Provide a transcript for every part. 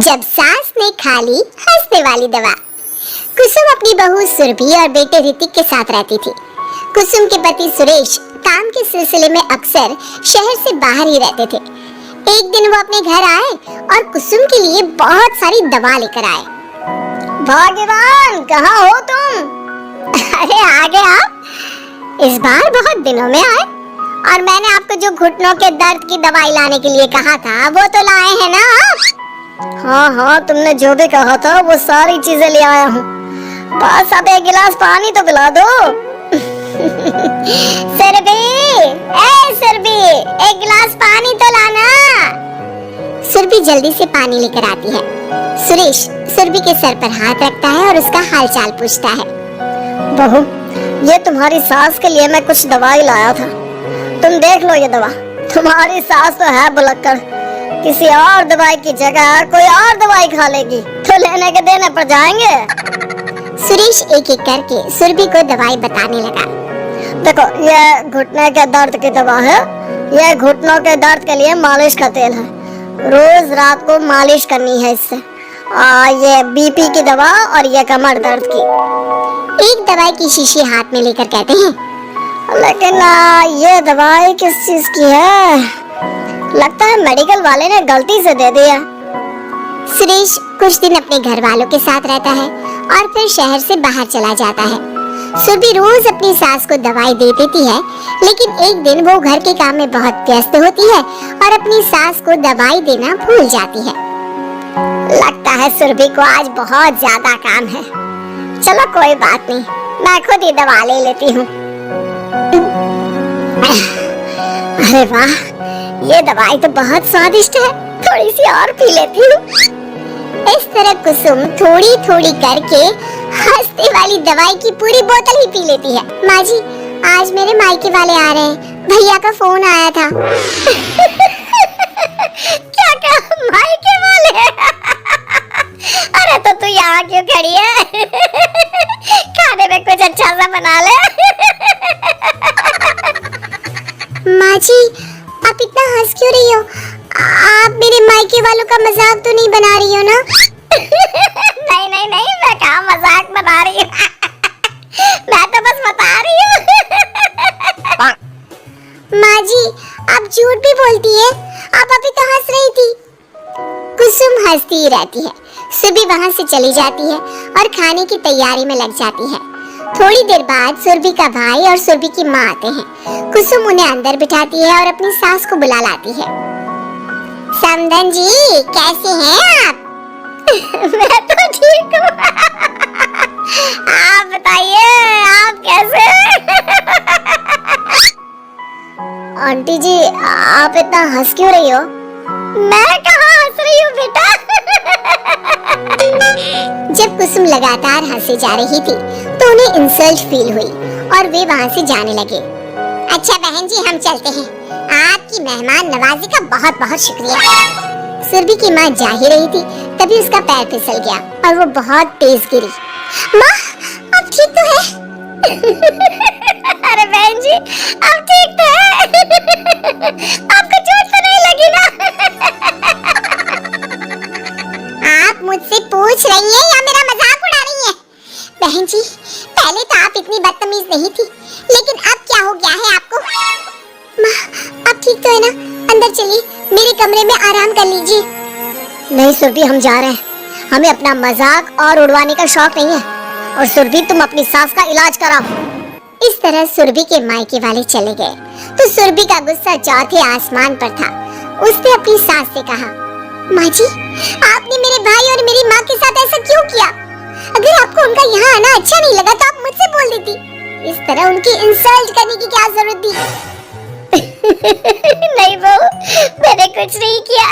जब सास ने खा ली हंसने वाली दवा। कुसुम अपनी बहू सुरभि और बेटे ऋतिक के साथ रहती थी। कुसुम के पति सुरेश काम के सिलसिले में अक्सर शहर से बाहर ही रहते थे। एक दिन वो अपने घर आए और कुसुम के लिए बहुत सारी दवा लेकर आए। भाग्यवान, कहाँ हो तुम? अरे आ गए आप। इस बार बहुत दिनों में आए और मैंने आपको जो घुटनों के दर्द की दवाई लाने के लिए कहा था वो तो लाए हैं ना आप? हाँ हाँ, तुमने जो भी कहा था वो सारी चीजें ले आया हूँ। बस अब एक गिलास पानी तो पिला दो। सुरभि, सुरभि, एक गिलास पानी तो लाना। सुरभि जल्दी से पानी लेकर आती है। सुरेश सुरभि के सर पर हाथ रखता है और उसका हालचाल पूछता है। बहू, ये तुम्हारी सास के लिए मैं कुछ दवाई लाया था, तुम देख लो ये दवा। तुम्हारी सास तो है बुलक्कड़, किसी और दवाई की जगह कोई और दवाई खा लेगी तो लेने के देने पड़ जाएंगे। सुरेश एक एक करके सुरभि को दवाई बताने लगा। देखो, ये घुटने के दर्द की दवा है। ये घुटनों के दर्द के लिए मालिश का तेल है, रोज रात को मालिश करनी है इससे। ये बीपी की दवा और ये कमर दर्द की। एक दवाई की शीशी हाथ में लेकर कहते हैं, लेकिन ये दवाई किस चीज की है? लगता है मेडिकल वाले ने गलती से दे दिया। सुरेश कुछ दिन अपने घर वालों के साथ रहता है और फिर शहर से बाहर चला जाता है। सुरभि रोज अपनी सास को दवाई दे देती है, लेकिन एक दिन वो घर के काम में बहुत व्यस्त होती है और अपनी सास को दवाई देना भूल जाती है। लगता है सुरभि को आज बहुत ज्यादा काम है। चलो कोई बात नहीं, मैं खुद ही दवा ले लेती हूँ। अरे वाह, ये दवाई तो बहुत स्वादिष्ट है, थोड़ी सी और पी लेती हूँ। इस तरह कुसुम थोड़ी थोड़ी करके हंसने वाली दवाई की पूरी बोतल ही पी लेती है। माँ जी, आज मेरे मायके वाले आ रहे हैं, भैया का फोन आया था। क्या कहा, मायके वाले? अरे तो तू यहाँ क्यों खड़ी है? खाने में कुछ अच्छा सा बना ले। माँ जी, आप इतना हंस क्यों रही हो? आप मेरे मायके वालों का मजाक तो नहीं बना रही हो ना? नहीं नहीं नहीं, मैं कहाँ मजाक बना रही हूँ। मैं तो बस बता रही हूँ। माँ जी, आप झूठ भी बोलती है। आप अभी तो हंस रही थी। कुसुम हंसती ही रहती है। सुरभि वहाँ से चली जाती है और खाने की तैयारी में लग जाती है। थोड़ी देर बाद सुरभि का भाई और सुरभि की माँ आते हैं। कुसुम उन्हें अंदर बिठाती है और अपनी सास को बुला लाती है। समधन जी, कैसे हैं आप? मैं तो ठीक हूँ। आप बताइए, आप कैसे हैं? आंटी जी, आप इतना हंस क्यों रही हो? मैं कहाँ हंस रही हूँ बेटा। जब कुसुम लगातार हंसे जा रही थी तो उन्हें इंसल्ट फील हुई और वे वहाँ से जाने लगे। अच्छा बहन जी, हम चलते हैं। आपकी मेहमान नवाजी का बहुत बहुत शुक्रिया। सुरभि की माँ जा ही रही थी, तभी उसका पैर फिसल गया और वो बहुत तेज गिरी। माँ, आप ठीक तो है? अरे बहन जी, आप ठीक तो है? आपको चोट तो नहीं लगी ना? आप मुझसे पूछ रही हैं या मेरा मजाक उड़ा रही हैं? बहन जी, पहले तो आप इतनी बदतमीज नहीं थी, लेकिन अब क्या हो गया है आपको? माँ, आप ठीक तो है ना? अंदर चलिए, मेरे कमरे में आराम कर लीजिए। नहीं सुरभि, हम जा रहे हैं। हमें अपना मजाक और उड़वाने का शौक नहीं है। और सुरभि, तुम अपनी सास का इलाज कराओ। इस तरह सुरभि के मायके वाले चले गए तो सुरभि का गुस्सा चौथे आसमान पर था। उसने अपनी सास से कहा, माँ जी, आपने मेरे भाई और मेरी माँ के साथ ऐसा क्यों किया? अगर आपको उनका यहाँ आना अच्छा नहीं लगा तो आप मुझसे बोल देती। इस तरह उनकी इंसल्ट करने की क्या जरूरत थी? नहीं बहू, मैंने कुछ नहीं किया।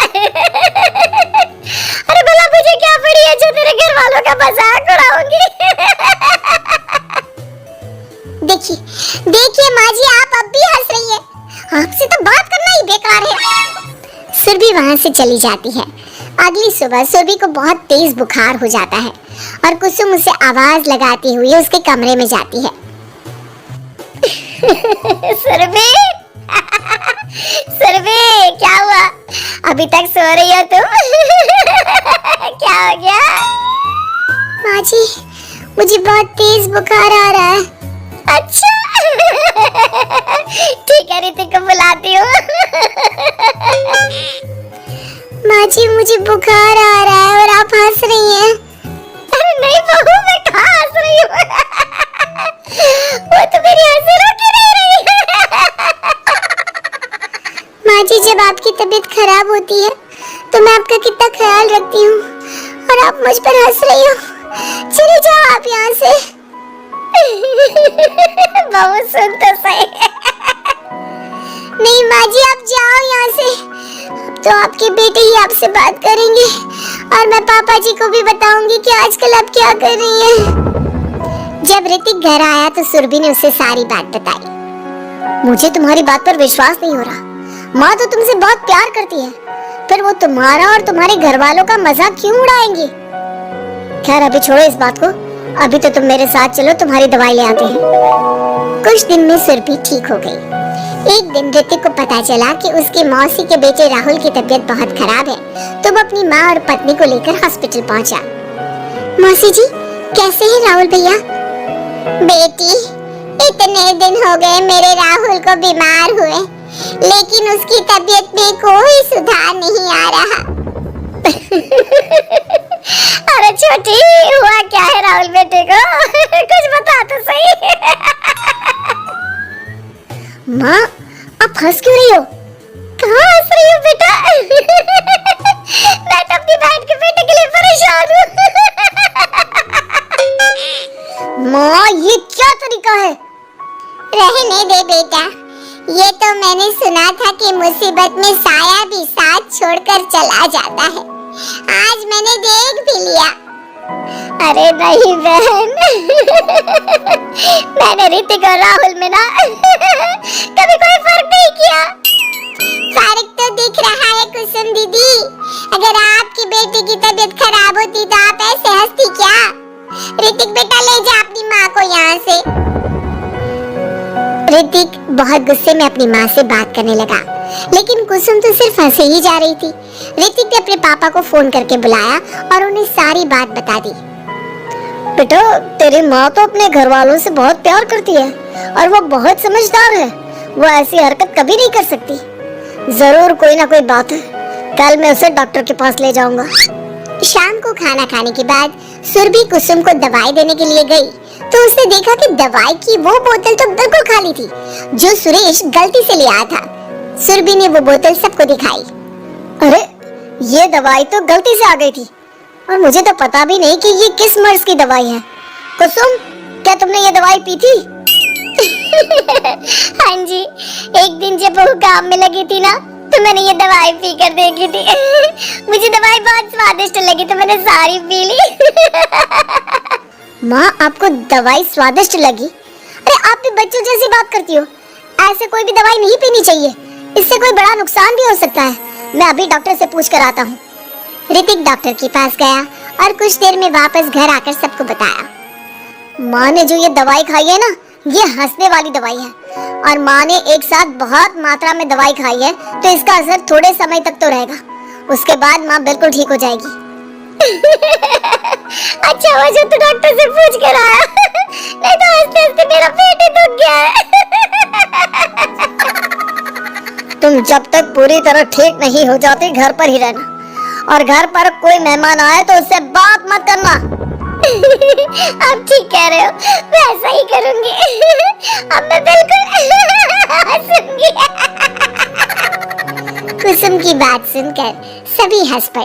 अरे भला मुझे क्या पड़ी है जो तेरे घर वालों का मजाक उड़ाऊंगी? देखिए देखिए माँ जी, आप अब भी हंस रही है। आपसे तो बात करना ही बेकार है। सुरभि वहाँ से चली जाती है। अगली सुबह सुरभि को बहुत तेज बुखार हो जाता है और कुसुम उसे आवाज लगाती हुई उसके कमरे में जाती है। सुरभि, सुरभि, क्या हुआ? अभी तक सो रही हो तुम? हो गया? माँ जी, मुझे बहुत तेज बुखार आ रहा है। अच्छा ठीक है, ऋतिक को बुलाती हूँ। माँ जी, मुझे बुखार आ रहा है और आप हंस रही हैं। अरे नहीं बहू, मैं कहाँ हंस रही हूँ? वो तो मेरी हंसी रोक ही नहीं रही है। माँ जी, जब आपकी तबीयत खराब होती है तो मैं आपका कितना ख्याल रखती हूँ और आप मुझ पर हंस रही हो। चले जाओ आप यहाँ से। बहू सुन तो सही। नहीं माँ जी, आप जाओ यहाँ से। अब तो आपके बेटे ही आपसे बात करेंगे और मैं पापा जी को भी बताऊंगी कि आजकल आप क्या कर रही हैं। जब ऋतिक घर आया तो सुरभि ने उसे सारी बात बताई। मुझे तुम्हारी बात पर विश्वास नहीं हो रहा। माँ तो तुमसे बहुत प्यार करती है, फिर वो तुम्हारा और तुम्हारे घर वालों का मजाक क्यों उड़ाएंगी? खैर अभी छोड़ो इस बात को, अभी तो तुम मेरे साथ चलो, तुम्हारी दवाई ले आते हैं। कुछ दिन में सुरभि ठीक हो गई। एक दिन ऋतिक को पता चला कि उसके मौसी के बेटे राहुल की तबीयत बहुत खराब है, तो वो अपनी माँ और पत्नी को लेकर हॉस्पिटल पहुंचा। मौसी जी, कैसे हैं राहुल भैया? बेटी, इतने दिन हो गए मेरे राहुल को बीमार हुए, लेकिन उसकी तबीयत में कोई सुधार नहीं आ रहा। अरे छोटी, हुआ क्या है राहुल बेटे को? कुछ बता तो सही। माँ, आप हंस क्यों रही हो? कहाँ हंस रही हो बेटा? मैं तो अपनी बहन के बेटे के लिए परेशान हूँ। माँ, ये क्या तरीका है? रहने दे बेटा, ये तो मैंने सुना था कि मुसीबत में साया भी साथ छोड़कर चला जाता है। आज मैंने देख भी लिया। अरे नहीं बहन, मैंने ऋतिक और राहुल में ना कभी कोई फर्क नहीं किया। फर्क तो दिख रहा है कुसुम दीदी। अगर आपकी बेटी की तबीयत खराब होती तो आप ऐसे हंसती क्या? ऋतिक बेटा, ले जा अपनी माँ को यहाँ से। ऋतिक बहुत गुस्से में अपनी माँ से बात करने लगा, लेकिन कुसुम तो सिर्फ हंसे ही जा रही थी। ऋतिक ने अपने पापा को फोन करके बुलाया और उन्हें सारी बात बता दी। बेटा, तेरी माँ तो अपने घर वालों से बहुत प्यार करती है और वो बहुत समझदार है। वो ऐसी हरकत कभी नहीं कर सकती। जरूर कोई ना कोई बात है। कल मैं उसे डॉक्टर के पास ले जाऊंगा। शाम को खाना खाने के बाद सुरभि कुसुम को दवाई देने के लिए गई तो उसने देखा कि दवाई की वो बोतल तो बिल्कुल खाली थी जो सुरेश गलती से ले आया था। सुरभि ने वो बोतल सबको दिखाई। अरे, ये दवाई तो गलती से आ गई थी और मुझे तो पता भी नहीं कि ये किस मर्ज की दवाई है। कुसुम, क्या तुमने ये दवाई पी थी? हाँ जी, एक दिन जब वो काम में लगी थी ना, तो मैंने ये दवाई पी कर देखी थी। मुझे दवाई बहुत स्वादिष्ट लगी तो मैंने सारी पी ली। माँ, आपको दवाई स्वादिष्ट लगी? अरे आप भी बच्चों जैसी बात करती हो। ऐसे कोई भी दवाई नहीं पीनी चाहिए, इससे कोई बड़ा नुकसान भी हो सकता है। मैं अभी डॉक्टर से पूछ कर आता हूँ। ऋतिक डॉक्टर के पास गया और कुछ देर में वापस घर आकर सबको बताया। माँ ने जो ये दवाई खाई है ना, ये हंसने वाली दवाई है और माँ ने एक साथ बहुत मात्रा में दवाई खाई है, तो इसका असर थोड़े समय तक तो रहेगा। उसके बाद माँ बिल्कुल ठीक हो जाएगी। अच्छा हुआ जो तू डॉक्टर से पूछ कर आया, नहीं तो हंसते हंसते मेरा पेट ही दुख गया है। तुम जब तक पूरी तरह ठीक नहीं हो जाती घर पर ही रहना, और घर पर कोई मेहमान आए तो उससे बात मत करना। आप ठीक कह रहे हो, मैं ऐसा ही करूंगी। अब मैं बिल्कुल हंसूंगी। कुसुम की बात सुनकर सभी हंस पड़े।